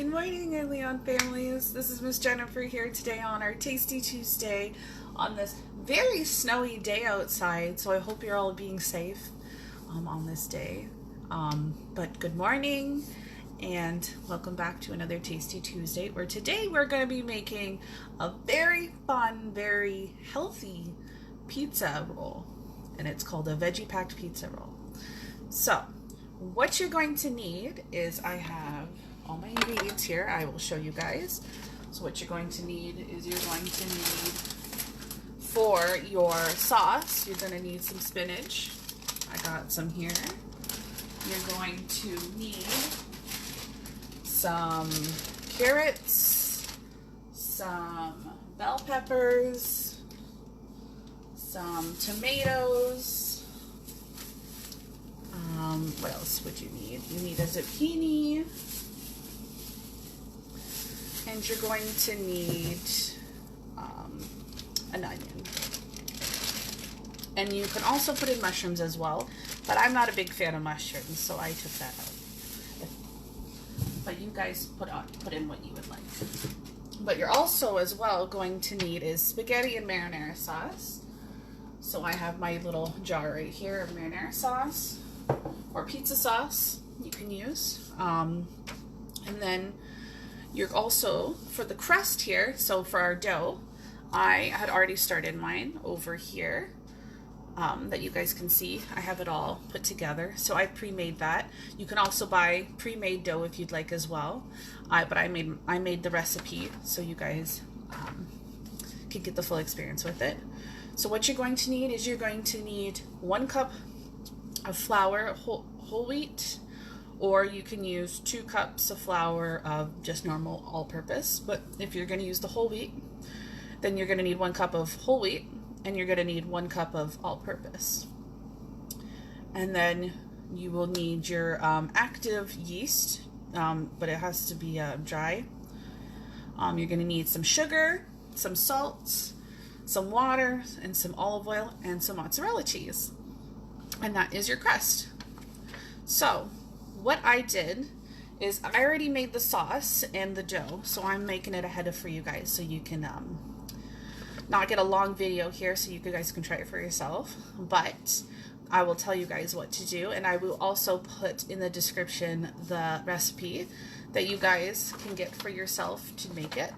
Good morning, Leon families. This is Miss Jennifer here today on our Tasty Tuesday on this very snowy day outside. So I hope you're all being safe on this day. But good morning and welcome back to another Tasty Tuesday, where today we're going to be making a very fun, very healthy pizza roll, and it's called a veggie packed pizza roll. So what you're going to need is, I have all my ingredients here. I will show you guys. So what you're going to need is, you're going to need, for your sauce, you're going to need some spinach. I got some here. You're going to need some carrots, some bell peppers, some tomatoes. What else would you need? You need a zucchini, and you're going to need an onion. And you can also put in mushrooms as well, but I'm not a big fan of mushrooms, so I took that out. But you guys put in what you would like. But you're also as well going to need is spaghetti and marinara sauce. So I have my little jar right here of marinara sauce, or pizza sauce you can use. And then you're also, for the crust here, so for our dough, I had already started mine over here, that you guys can see. I have it all put together, so I pre-made that. You can also buy pre-made dough if you'd like as well, but I made the recipe so you guys can get the full experience with it. So what you're going to need is, you're going to need 1 cup of flour, whole wheat, or you can use 2 cups of flour of just normal all-purpose. But if you're going to use the whole wheat, then you're going to need 1 cup of whole wheat, and you're going to need 1 cup of all-purpose. And then you will need your active yeast, but it has to be dry. You're going to need some sugar, some salt, some water, and some olive oil, and some mozzarella cheese. And that is your crust. So what I did is, I already made the sauce and the dough, so I'm making it ahead of for you guys, so you can not get a long video here, so you guys can try it for yourself. But I will tell you guys what to do, and I will also put in the description the recipe that you guys can get for yourself to make it.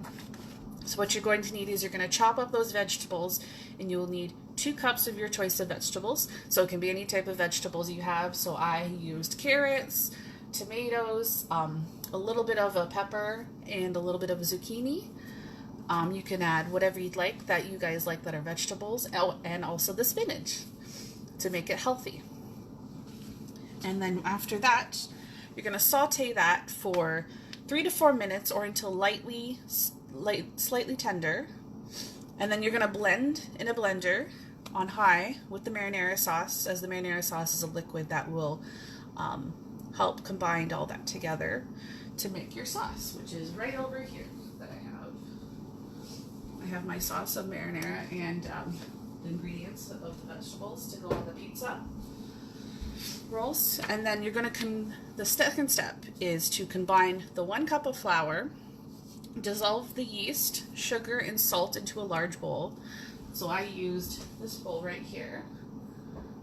So what you're going to need is, you're going to chop up those vegetables, and you will need 2 cups of your choice of vegetables. So it can be any type of vegetables you have. So I used carrots, tomatoes, a little bit of a pepper, and a little bit of a zucchini. You can add whatever you'd like that you guys like that are vegetables, and also the spinach to make it healthy. And then after that, you're going to saute that for 3 to 4 minutes, or until slightly tender. And then you're going to blend in a blender on high with the marinara sauce, as the marinara sauce is a liquid that will help combine all that together to make your sauce, which is right over here that I have. I have my sauce of marinara and the ingredients of the vegetables to go on the pizza rolls. And then you're going to, the second step is to combine the 1 cup of flour, dissolve the yeast, sugar, and salt into a large bowl. So I used this bowl right here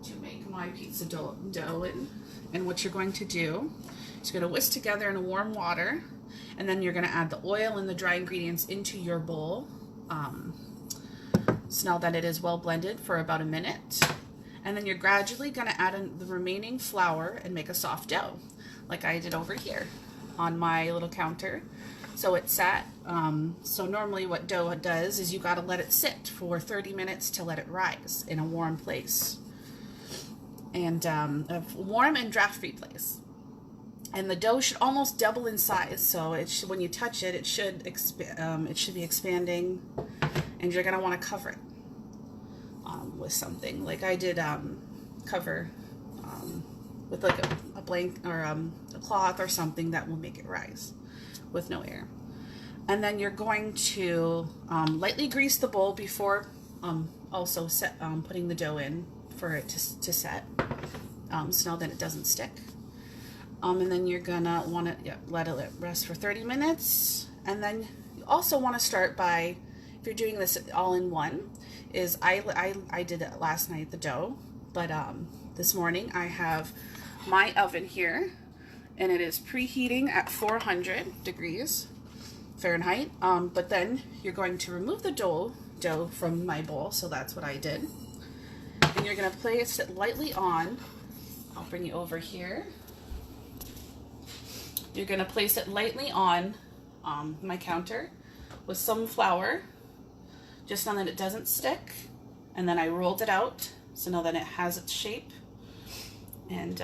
to make my pizza dough in. And what you're going to do is, you're going to whisk together in warm water, and then you're going to add the oil and the dry ingredients into your bowl. So now that it is well blended for about a minute, and then you're gradually going to add in the remaining flour and make a soft dough, like I did over here on my little counter. So it sat, so normally what dough does is, you got to let it sit for 30 minutes to let it rise in a warm place, and a warm and draft-free place. And the dough should almost double in size, so it should, when you touch it, it should be expanding, and you're going to want to cover it with something. Like I did cover with like a blanket or a cloth or something that will make it rise with no air. And then you're going to lightly grease the bowl before also putting the dough in for it to set, so now that it doesn't stick. And then you're gonna want to let it rest for 30 minutes. And then you also want to start by, if you're doing this all in one, is I did it last night, the dough, but this morning I have my oven here, and it is preheating at 400 degrees Fahrenheit. But then you're going to remove the dough from my bowl, so that's what I did. And you're going to place it lightly on. I'll bring you over here. You're going to place it lightly on my counter with some flour, just so that it doesn't stick. And then I rolled it out, so now that it has its shape. And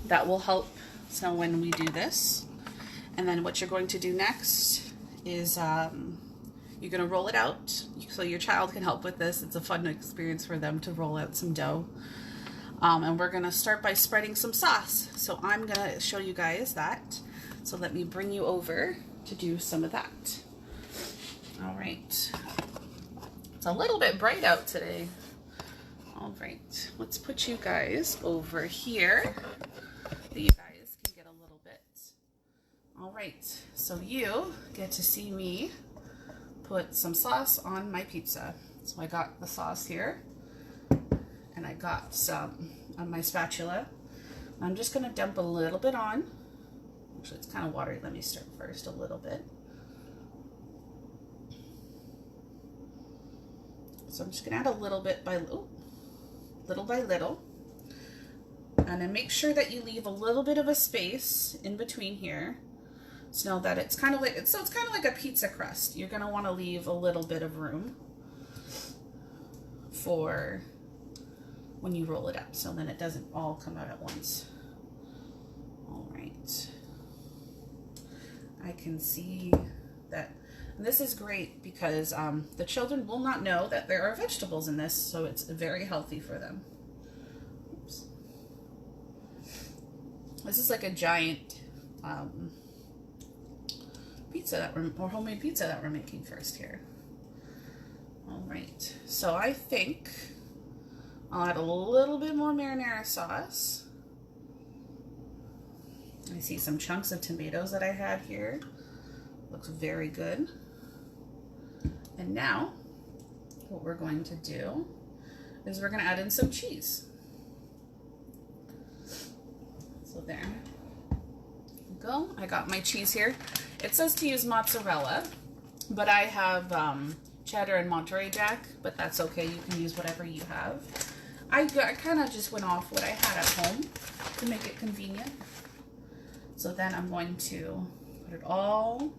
that will help so when we do this. And then what you're going to do next is you're going to roll it out, so your child can help with this. It's a fun experience for them to roll out some dough. And we're going to start by spreading some sauce. So I'm going to show you guys that. So let me bring you over to do some of that. All right. It's a little bit bright out today. All right. Let's put you guys over here so you guys can get a little bit. All right. So you get to see me put some sauce on my pizza. So I got the sauce here, and I got some on my spatula. I'm just going to dump a little bit on. Actually, it's kind of watery. Let me stir first a little bit. So I'm just going to add a little bit little by little. And then make sure that you leave a little bit of a space in between here. So that it's kind of like a pizza crust. You're going to want to leave a little bit of room for when you roll it up, so then it doesn't all come out at once. All right. I can see that. And this is great because the children will not know that there are vegetables in this, so it's very healthy for them. Oops. This is like a giant pizza or homemade pizza that we're making first here. All right, so I think I'll add a little bit more marinara sauce. I see some chunks of tomatoes that I had here. Looks very good. And now what we're going to do is we're going to add in some cheese. So there we go. I got my cheese here. It says to use mozzarella, but I have cheddar and Monterey Jack, but that's okay. You can use whatever you have. I kind of just went off what I had at home to make it convenient. So then I'm going to put it all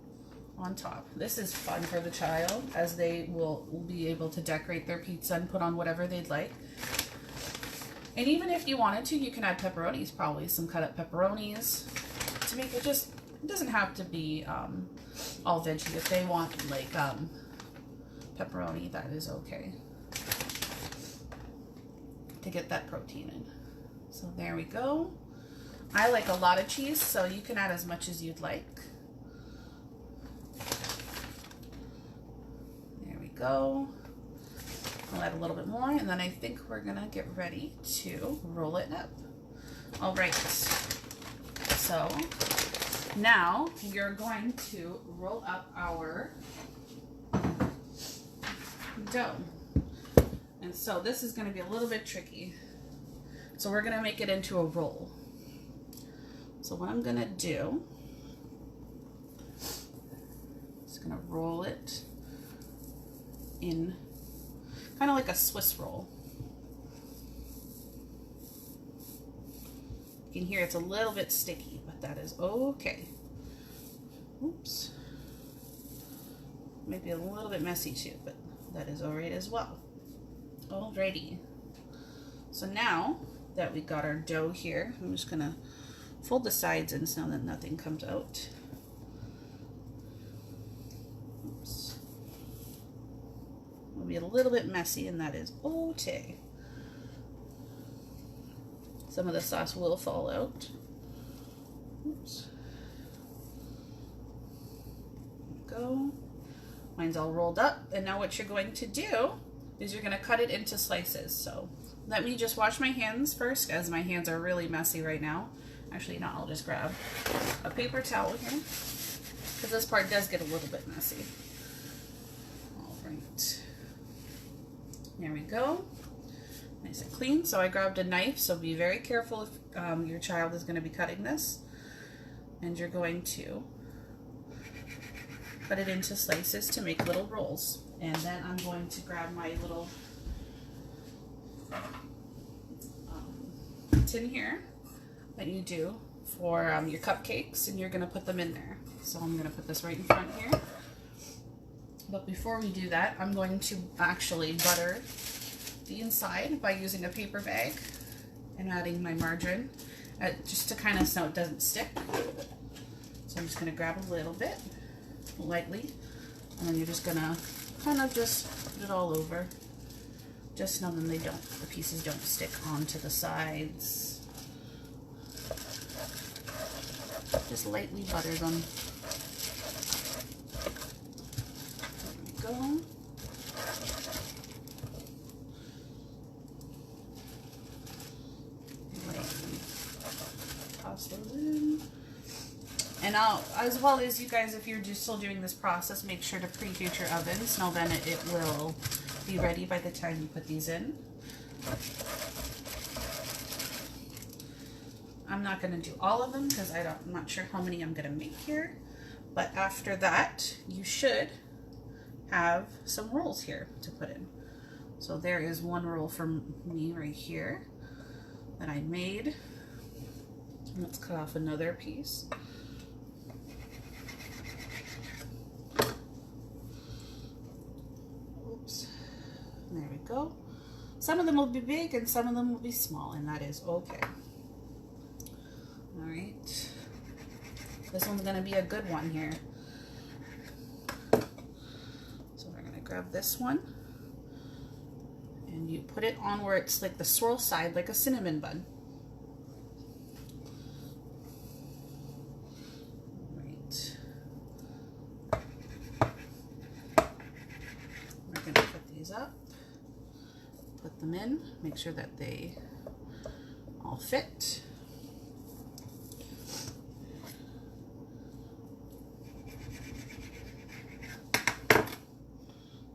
on top. This is fun for the child, as they will be able to decorate their pizza and put on whatever they'd like. And even if you wanted to, you can add pepperonis, probably some cut up pepperonis to make it just, it doesn't have to be all veggie. If they want like pepperoni, that is okay to get that protein in. So there we go. I like a lot of cheese, so you can add as much as you'd like. There we go. I'll add a little bit more, and then I think we're gonna get ready to roll it up. All right, so now you're going to roll up our dough. And so this is going to be a little bit tricky. So we're going to make it into a roll. So what I'm going to do is going to roll it in kind of like a Swiss roll. You can hear it's a little bit sticky, but that is okay. Oops. Maybe a little bit messy too, but that is all right as well. Alrighty. So now that we got our dough here, I'm just gonna fold the sides in so that nothing comes out. Oops. It'll be a little bit messy, and that is okay. Some of the sauce will fall out. Oops. There we go. Mine's all rolled up, and now what you're going to do is you're going to cut it into slices. So let me just wash my hands first, as my hands are really messy right now, Actually, no, I'll just grab a paper towel here, because this part does get a little bit messy. All right. There we go. Nice and clean. So I grabbed a knife, so be very careful if your child is going to be cutting this. And you're going to cut it into slices to make little rolls. And then I'm going to grab my little tin here that you do for your cupcakes, and you're going to put them in there. So I'm going to put this right in front here. But before we do that, I'm going to actually butter the inside by using a paper bag and adding my margarine just to kind of so it doesn't stick. So I'm just going to grab a little bit lightly, and then you're just going to kind of just put it all over. Just know that the pieces don't stick onto the sides. Just lightly butter them. There we go. Lightly toss those in. And as well as you guys, if you're still doing this process, make sure to preheat your ovens. Now then it will be ready by the time you put these in. I'm not going to do all of them because I'm not sure how many I'm going to make here. But after that, you should have some rolls here to put in. So there is one roll for me right here that I made. Let's cut off another piece. Oops. There we go. Some of them will be big and some of them will be small, and that is okay. All right. This one's going to be a good one here. So we're going to grab this one, and you put it on where it's like the swirl side, like a cinnamon bun. Right. We're going to put these up, put them in, make sure that they all fit.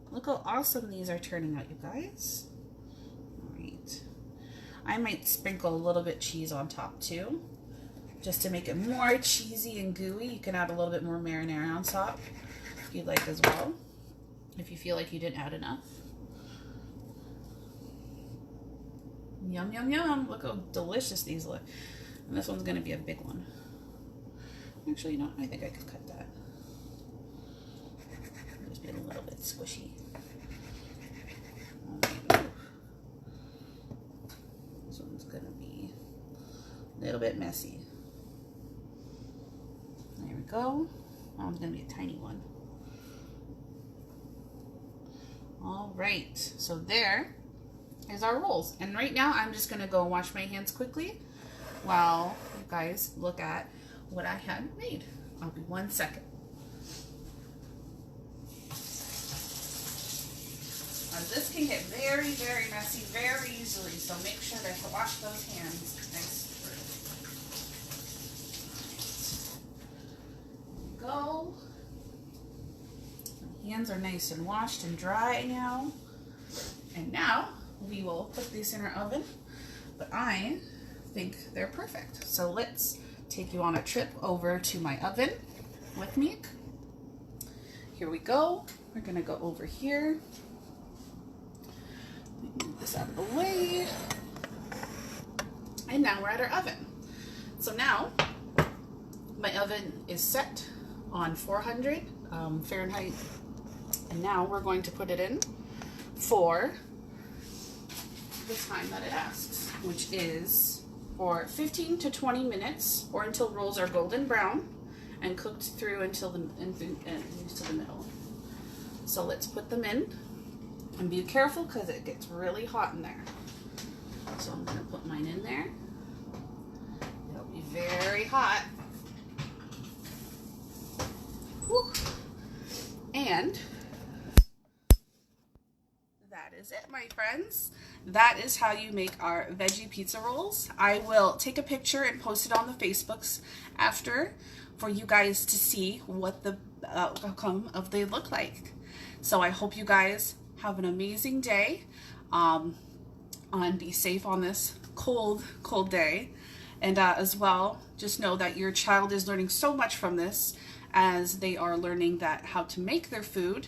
Look how awesome these are turning out, you guys. All right. I might sprinkle a little bit cheese on top too, just to make it more cheesy and gooey. You can add a little bit more marinara on top if you'd like as well, if you feel like you didn't add enough. Yum, yum, yum. Look how delicious these look. And this one's going to be a big one. Actually, no, I think I could cut that. Just be a little bit squishy. This one's going to be a little bit messy. There we go. That one's going to be a tiny one. All right, so there is our rolls. And right now I'm just going to go wash my hands quickly while you guys look at what I had made. I'll be 1 second. This can get very, very messy very easily, so make sure to wash those hands nice through. There we go. My hands are nice and washed and dry now. And now we will put these in our oven, but I think they're perfect. So let's take you on a trip over to my oven with me. Here we go. We're gonna go over here. Move this out of the way. And now we're at our oven. So now my oven is set on 400 Fahrenheit. And now we're going to put it in for the time that it asks, which is for 15 to 20 minutes, or until rolls are golden brown and cooked through until the middle. So let's put them in. And be careful because it gets really hot in there. So I'm going to put mine in there. It'll be very hot. Whew. And that is it, my friends. that is how you make our veggie pizza rolls. I will take a picture and post it on the Facebooks after for you guys to see what the outcome of they look like. So I hope you guys have an amazing day, and be safe on this cold day. And as well, just know that your child is learning so much from this, as they are learning that how to make their food,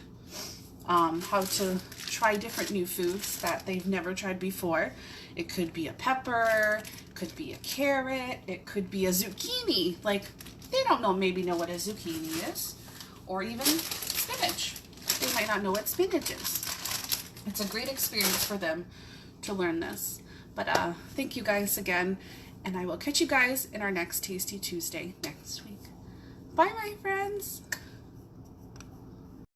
how to try different new foods that they've never tried before. It could be a pepper, it could be a carrot, it could be a zucchini. Like, they don't maybe know what a zucchini is, or even spinach. They might not know what spinach is. It's a great experience for them to learn this. But thank you guys again, and I will catch you guys in our next Tasty Tuesday next week. Bye, my friends.